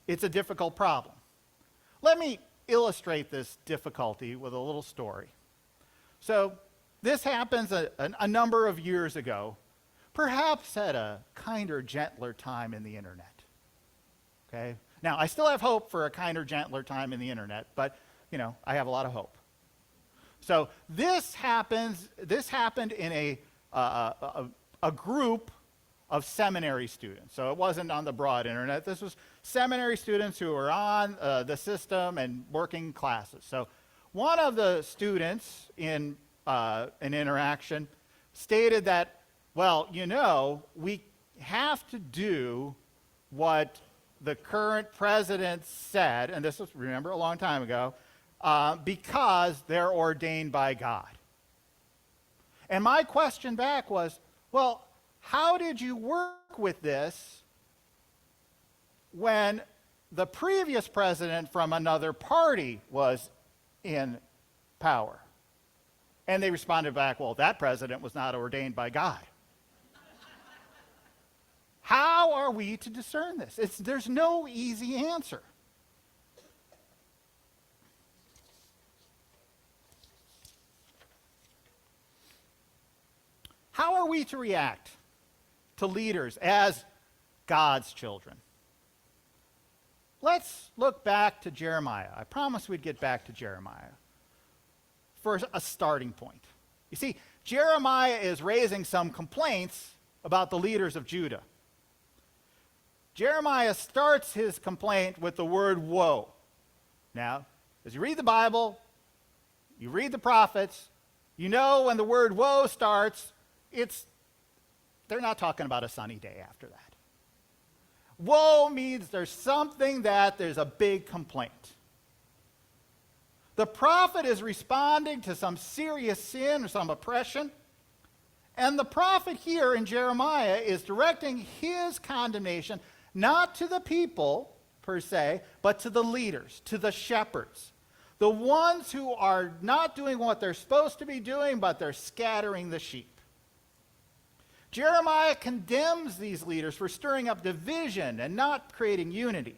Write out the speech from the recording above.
it's a difficult problem. Let me illustrate this difficulty with a little story. So this happens a number of years ago, perhaps at a kinder, gentler time in the internet. Okay? Now, I still have hope for a kinder, gentler time in the internet, but, I have a lot of hope. So this happened in a group of seminary students. So it wasn't on the broad internet. This was seminary students who were on the system and working classes. So one of the students in an interaction stated that, well, we have to do what the current president said, and this was, remember, a long time ago, because they're ordained by God. And my question back was, well, how did you work with this when the previous president from another party was in power? And they responded back, well, that president was not ordained by God. How are we to discern this? There's no easy answer. How are we to react to leaders as God's children? Let's look back to Jeremiah. I promised we'd get back to Jeremiah for a starting point. You see, Jeremiah is raising some complaints about the leaders of Judah. Jeremiah starts his complaint with the word woe. Now, as you read the Bible, you read the prophets, when the word woe starts, they're not talking about a sunny day after that. Woe means there's a big complaint. The prophet is responding to some serious sin or some oppression, and the prophet here in Jeremiah is directing his condemnation not to the people per se, but to the leaders, to the shepherds, the ones who are not doing what they're supposed to be doing, but they're scattering the sheep. Jeremiah condemns these leaders for stirring up division and not creating unity.